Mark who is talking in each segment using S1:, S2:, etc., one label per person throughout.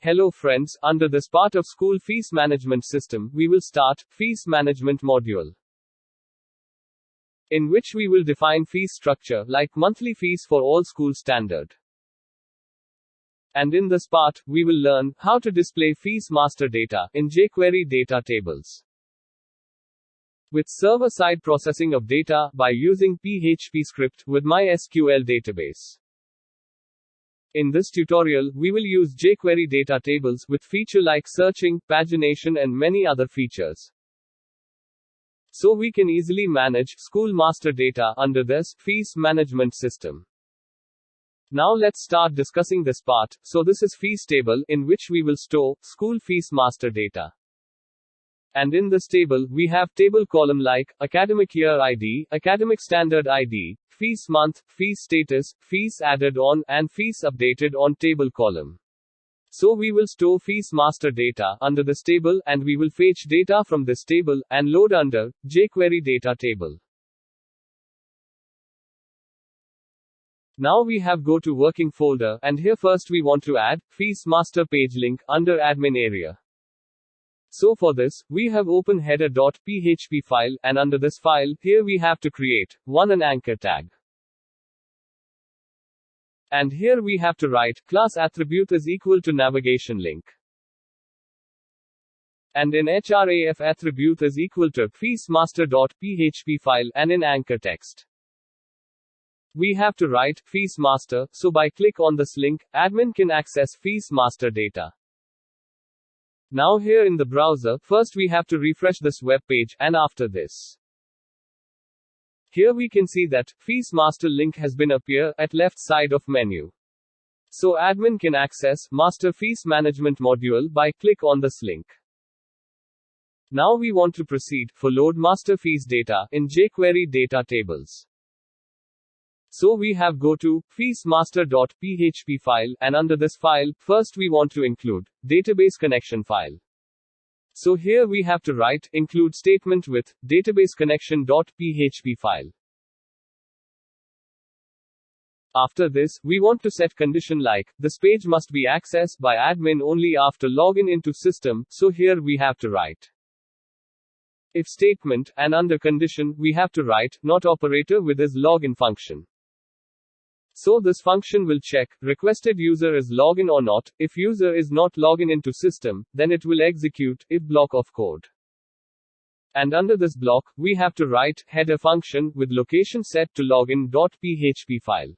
S1: Hello friends, under this part of school fees management system, we will start fees management module, in which we will define fees structure like monthly fees for all school standard. And in this part, we will learn how to display fees master data in jQuery DataTables with server-side processing of data by using PHP script with MySQL database. In this tutorial, we will use jQuery DataTables with feature like searching, pagination and many other features. So we can easily manage school master data under this fees management system. Now let's start discussing this part. So this is fees table in which we will store school fees master data. And in this table, we have table column like academic year ID, academic standard ID, fees month, fees status, fees added on, and fees updated on table column. So we will store fees master data under this table and we will fetch data from this table and load under jQuery DataTable. Now we have go to working folder and here first we want to add fees master page link under admin area. So for this, we have open header.php file and under this file, here we have to create an anchor tag. And here we have to write class attribute is equal to navigation link. And in href attribute is equal to fees master.php file and in anchor text, we have to write fees master, so by click on this link, admin can access fees master data. Now here in the browser, first we have to refresh this web page and after this, here we can see that fees master link has been appear at left side of menu. So admin can access master fees management module by click on this link. Now we want to proceed for load master fees data in jQuery DataTables. So we have go to fees master.php file and under this file, first we want to include database connection file. So here we have to write include statement with database connection.php file. After this, we want to set condition like this page must be accessed by admin only after login into system, so here we have to write if statement and under condition we have to write not operator with is login function. So this function will check requested user is login or not. If user is not login into system, then it will execute if block of code. And under this block, we have to write header function with location set to login.php file.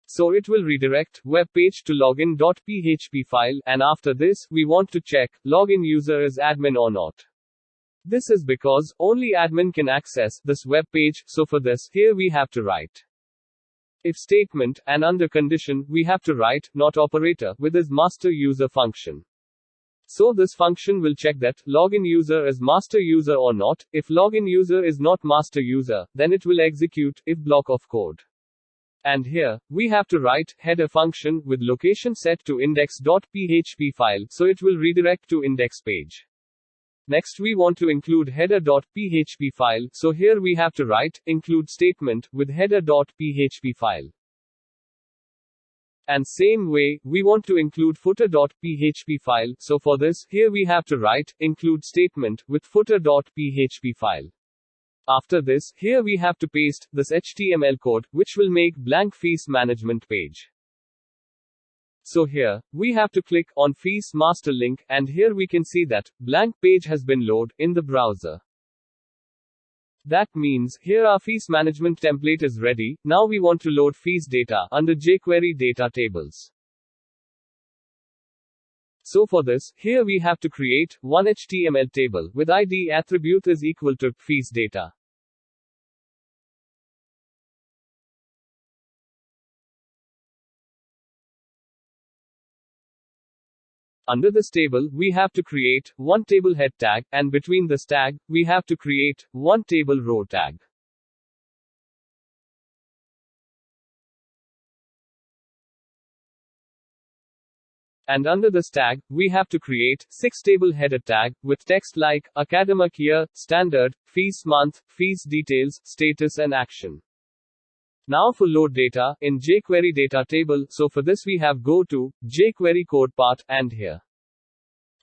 S1: So it will redirect web page to login.php file and after this, we want to check login user is admin or not. This is because only admin can access this web page, so for this, here we have to write if statement and under condition we have to write not operator with is master user function. So this function will check that login user is master user or not. If login user is not master user, then it will execute if block of code. And here we have to write header function with location set to index.php file, so it will redirect to index page. Next we want to include header.php file, so here we have to write include statement with header.php file. And same way, we want to include footer.php file, so for this, here we have to write include statement with footer.php file. After this, here we have to paste this HTML code, which will make blank fees management page. So here, we have to click on fees master link and here we can see that blank page has been loaded in the browser. That means here our fees management template is ready. Now we want to load fees data under jQuery DataTables. So for this, here we have to create one HTML table with ID attribute is equal to fees data. Under this table, we have to create one table head tag, and between this tag, we have to create one table row tag. And under this tag, we have to create 6 table header tag with text like academic year, standard, fees month, fees details, status and action. Now for load data in jQuery DataTable. So for this we have go to jQuery code part, and here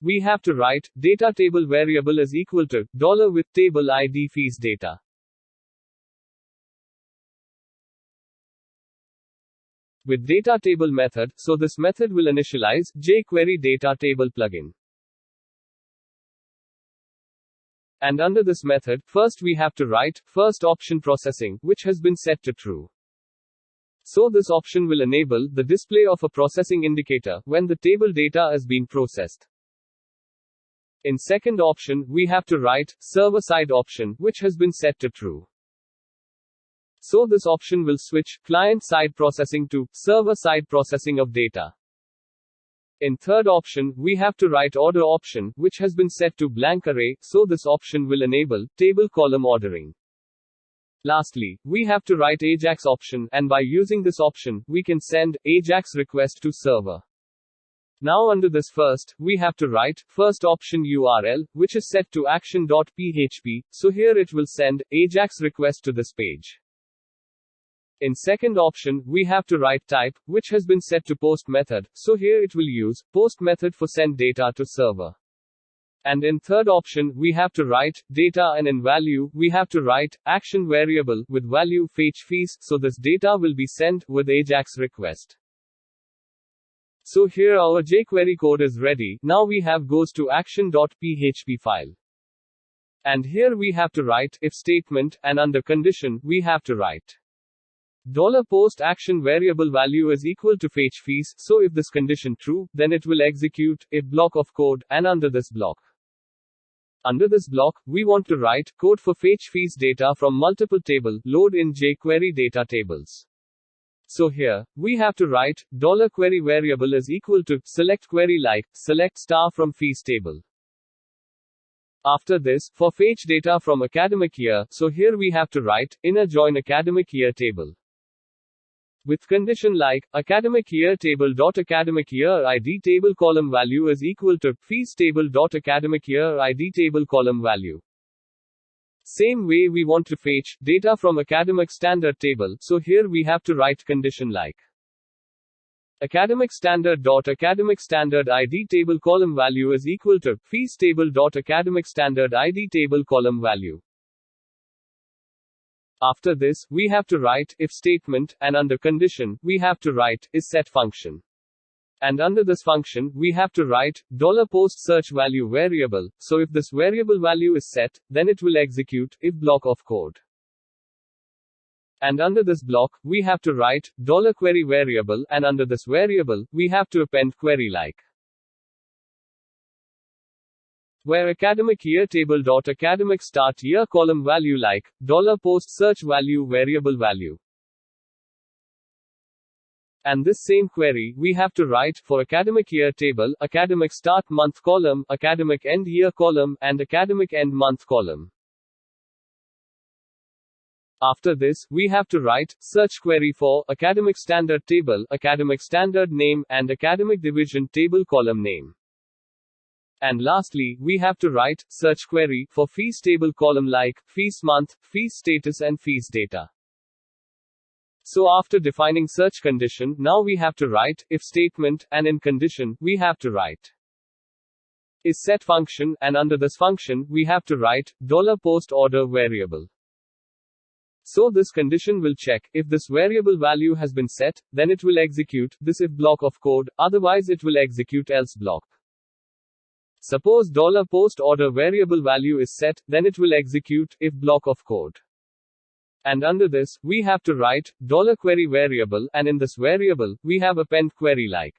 S1: we have to write DataTable variable is equal to $ with table ID fees data. With DataTable method, so this method will initialize jQuery DataTable plugin. And under this method, first we have to write first option processing, which has been set to true. So this option will enable the display of a processing indicator when the table data is being processed. In second option, we have to write server-side option, which has been set to true. So this option will switch client-side processing to server-side processing of data. In third option, we have to write order option, which has been set to blank array, so this option will enable table column ordering. Lastly, we have to write AJAX option, and by using this option, we can send AJAX request to server. Now under this first, we have to write first option URL, which is set to action.php, so here it will send AJAX request to this page. In second option, we have to write type, which has been set to post method, so here it will use post method for send data to server. And in third option, we have to write data, and in value, we have to write action variable with value fetch fees, so this data will be sent with AJAX request. So here our jQuery code is ready. Now we have goes to action.php file. And here we have to write if statement, and under condition, we have to write $post action variable value is equal to fetch fees, so if this condition true, then it will execute if block of code, and under this block. Under this block, we want to write code for fetch fees data from multiple table load in jQuery DataTables. So here, we have to write $query variable is equal to select query like select star from fees table. After this, for fetch data from academic year, so here we have to write inner join academic year table. With condition like academic year table dot academic year ID table column value is equal to fees table dot academic year ID table column value. Same way we want to fetch data from academic standard table, so here we have to write condition like academic standard dot academic standard ID table column value is equal to fees table dot academic standard ID table column value. After this, we have to write if statement, and under condition, we have to write is set function. And under this function, we have to write $post search value variable, so if this variable value is set, then it will execute if block of code. And under this block, we have to write $query variable, and under this variable, we have to append query like where academic year table dot academic start year column value like $post search value variable value. And this same query, we have to write for academic year table, academic start month column, academic end year column, and academic end month column. After this, we have to write search query for academic standard table, academic standard name, and academic division table column name. And lastly, we have to write search query for fees table column like fees month, fees status, and fees data. So after defining search condition, now we have to write if statement, and in condition, we have to write is set function, and under this function, we have to write $post order variable. So this condition will check if this variable value has been set, then it will execute this if block of code, otherwise it will execute else block. Suppose $post order variable value is set, then it will execute if block of code. And under this, we have to write $query variable, and in this variable, we have append query like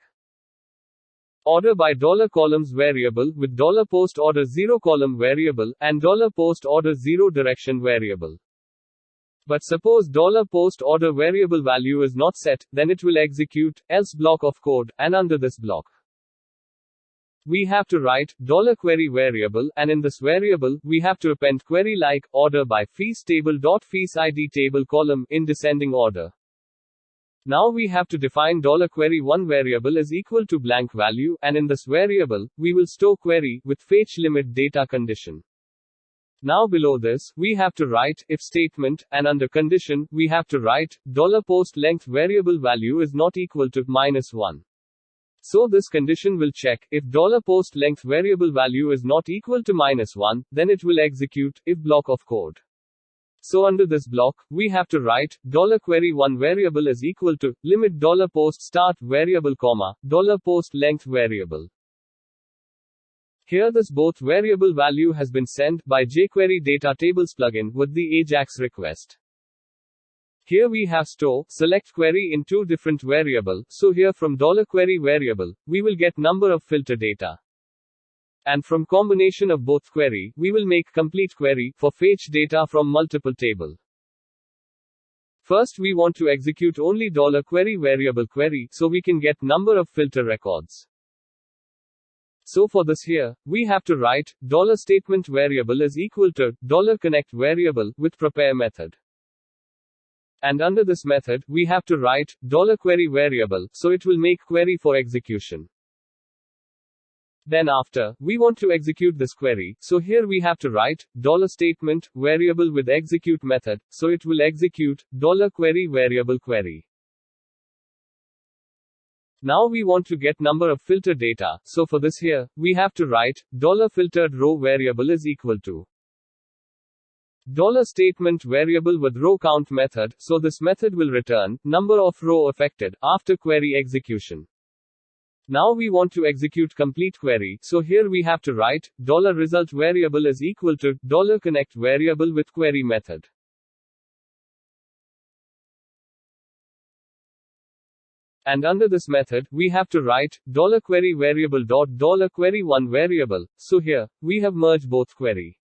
S1: order by $columns variable with $post order 0 column variable, and $post order 0 direction variable. But suppose $post order variable value is not set, then it will execute else block of code, and under this block we have to write $query variable, and in this variable, we have to append query like order by fees table dot fees ID table column in descending order. Now we have to define $query 1 variable is equal to blank value, and in this variable, we will store query with fetch limit data condition. Now below this, we have to write if statement, and under condition, we have to write $post length variable value is not equal to -1. So this condition will check if $post length variable value is not equal to -1, then it will execute if block of code. So under this block, we have to write $query1 variable is equal to limit $post start variable comma $post length variable. Here this both variable value has been sent by jQuery DataTables plugin with the AJAX request. Here we have store, select query in two different variable, so here from $query variable, we will get number of filter data. And from combination of both query, we will make complete query, for fetch data from multiple table. First we want to execute only $query variable query, so we can get number of filter records. So for this here, we have to write $statement variable is equal to $connect variable with prepare method. And under this method, we have to write $query variable, so it will make query for execution. Then after, we want to execute this query, so here we have to write $statement variable with execute method, so it will execute $query variable query. Now we want to get number of filter data, so for this here, we have to write $filtered row variable is equal to $statement variable with row count method, so this method will return number of row affected after query execution. Now we want to execute complete query, so here we have to write $result variable is equal to $connect variable with query method. And under this method, we have to write $query variable $query1 variable, so here, we have merged both query.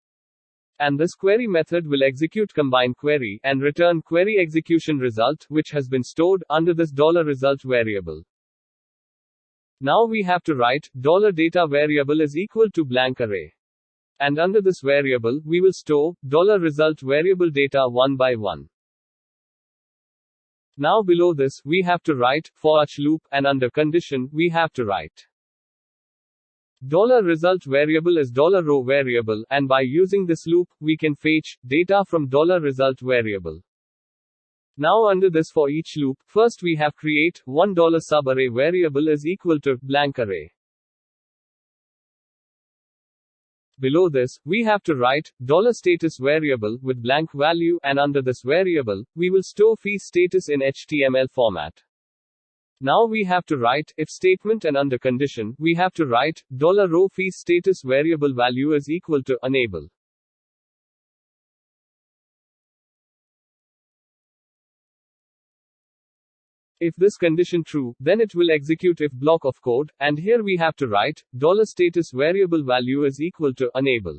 S1: And this query method will execute combine query, and return query execution result, which has been stored under this $result variable. Now we have to write $data variable is equal to blank array. And under this variable, we will store $result variable data one by one. Now below this, we have to write for each loop, and under condition, we have to write $result variable is $row variable, and by using this loop, we can fetch data from $result variable. Now under this for each loop, first we have create one $subarray variable is equal to blank array. Below this, we have to write $status variable with blank value, and under this variable, we will store fees status in HTML format. Now we have to write if statement, and under condition, we have to write $row fees status variable value is equal to enable. If this condition true, then it will execute if block of code, and here we have to write $status variable value is equal to enable.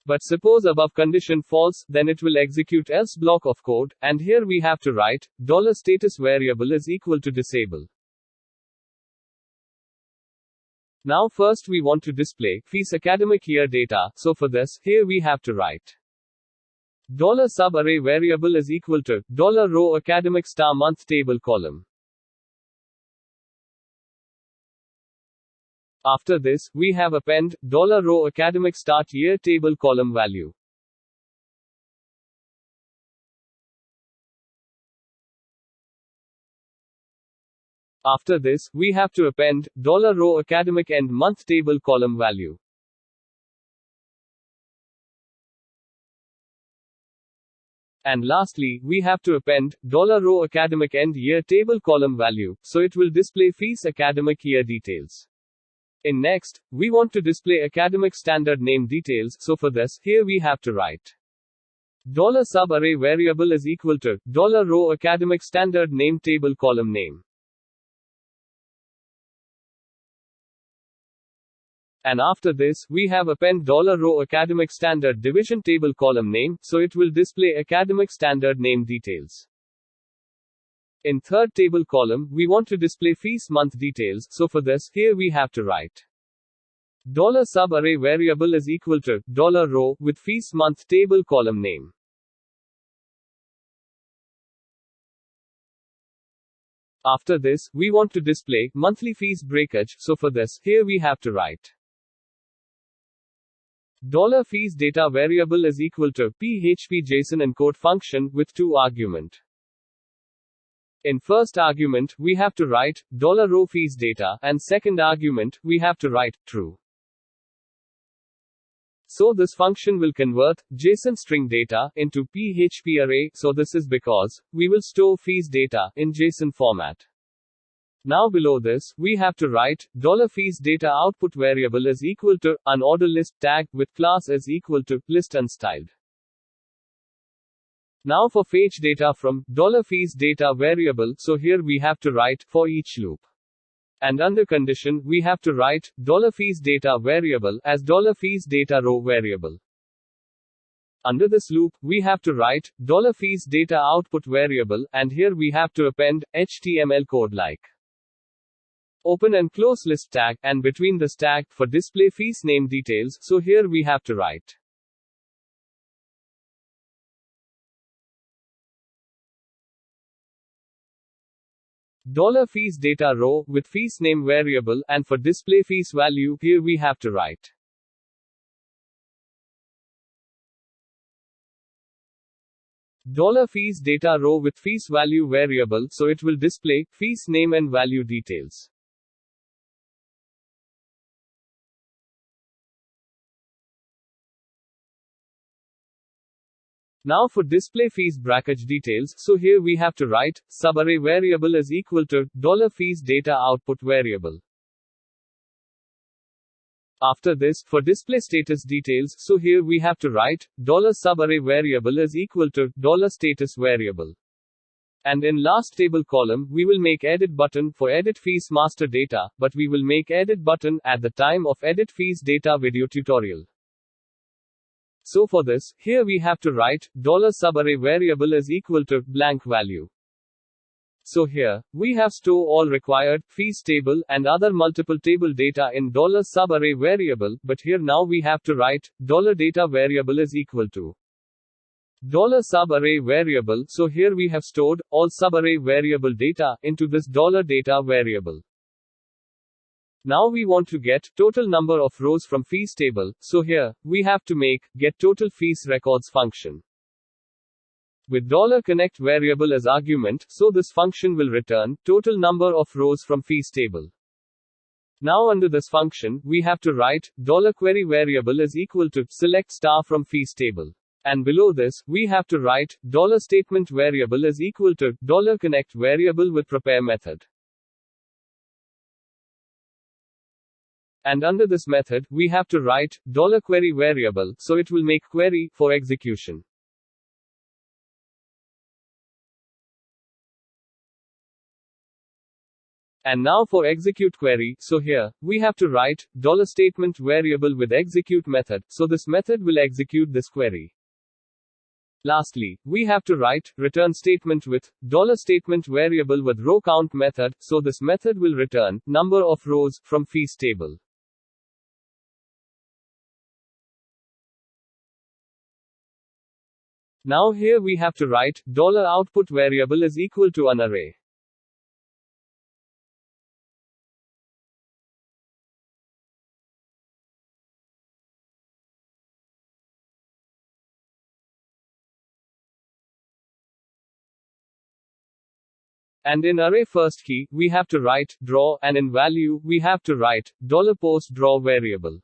S1: But suppose above condition false, then it will execute else block of code, and here we have to write $status variable is equal to disable. Now first we want to display fees academic year data, so for this, here we have to write $subarray variable is equal to $row academic star month table column. After this, we have append $row academic start year table column value. After this, we have to append $row academic end month table column value. And lastly, we have to append $row academic end year table column value, so it will display fees academic year details. In next, we want to display academic standard name details, so for this, here we have to write $subarray variable is equal to $row academic standard name table column name. And after this, we have append $row academic standard division table column name, so it will display academic standard name details. In third table column, we want to display fees month details, so for this, here we have to write $subarray variable is equal to $row with fees month table column name. After this, we want to display monthly fees breakage, so for this, here we have to write $fees data variable is equal to PHP JSON encode function with two argument. In first argument, we have to write $row fees data, and second argument, we have to write true. So this function will convert JSON string data into PHP array. So this is because we will store fees data in JSON format. Now below this, we have to write $fees data output variable is equal to unorder list tag with class is equal to list unstyled. Now for fetch data from $fees data variable, so here we have to write for each loop. And under condition, we have to write $fees data variable as $fees data row variable. Under this loop, we have to write $fees data output variable, and here we have to append HTML code like open and close list tag, and between this tag, for display fees name details, so here we have to write $fees data row with fees name variable, and for display fees value, here we have to write $fees data row with fees value variable, so it will display fees name and value details. Now for display fees bracket details, so here we have to write subarray variable is equal to $fees data output variable. After this, for display status details, so here we have to write $subarray variable is equal to $status variable. And in last table column, we will make edit button for edit fees master data, but we will make edit button at the time of edit fees data video tutorial. So for this, here we have to write $subarray variable is equal to blank value. So here, we have store all required fees table and other multiple table data in $subarray variable, but here now we have to write $data variable is equal to $subarray variable. So here we have stored all subarray variable data into this $data variable. Now we want to get total number of rows from fees table, so here, we have to make get total fees records function. With $connect variable as argument, so this function will return total number of rows from fees table. Now under this function, we have to write $query variable is equal to select star from fees table. And below this, we have to write $statement variable is equal to $connect variable with prepare method. And under this method, we have to write $query variable, so it will make query for execution. And now for execute query, so here, we have to write $statement variable with execute method, so this method will execute this query. Lastly, we have to write return statement with $statement variable with row count method, so this method will return number of rows from fees table. Now here we have to write $output variable is equal to an array. And in array first key, we have to write draw, and in value, we have to write $post draw variable.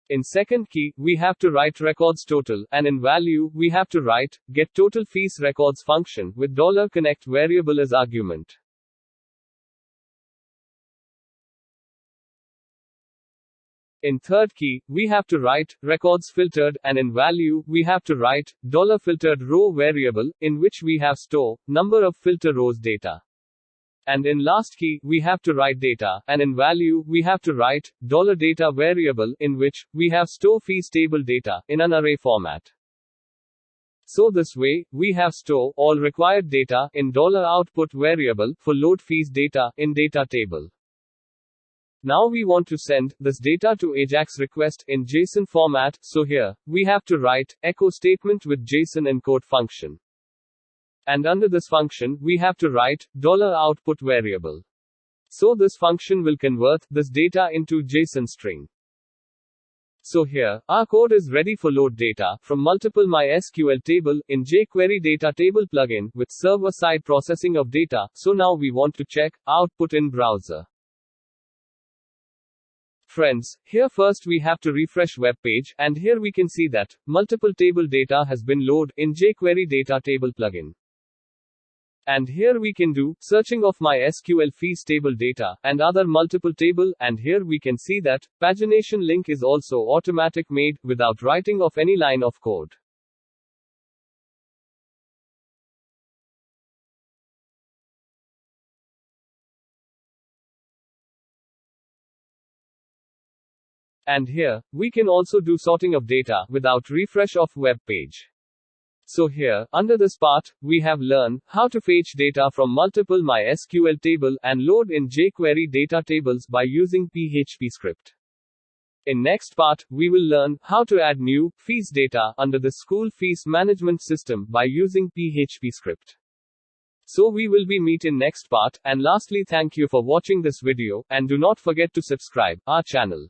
S1: In second key, we have to write records total, and in value, we have to write get total fees records function with $connect variable as argument. In third key, we have to write records filtered, and in value, we have to write $filtered row variable, in which we have store number of filter rows data. And in last key, we have to write data, and in value, we have to write $data variable, in which we have store fees table data in an array format. So this way, we have store all required data in $output variable for load fees data in Datatable. Now we want to send this data to AJAX request in JSON format, so here, we have to write echo statement with JSON encode function. And under this function, we have to write $output variable. So this function will convert this data into JSON string. So here, our code is ready for load data from multiple MySQL table in jQuery DataTable plugin with server-side processing of data. So now we want to check output in browser. Friends, here first we have to refresh web page, and here we can see that multiple table data has been loaded in jQuery DataTable plugin. And here we can do searching of MySQL fees table data and other multiple table, and here we can see that pagination link is also automatic made without writing of any line of code. And here we can also do sorting of data without refresh of web page. So here, under this part, we have learned how to fetch data from multiple MySQL table and load in jQuery DataTables by using PHP script. In next part, we will learn how to add new fees data under the school fees management system by using PHP script. So we will be meet in next part, and lastly thank you for watching this video, and do not forget to subscribe our channel.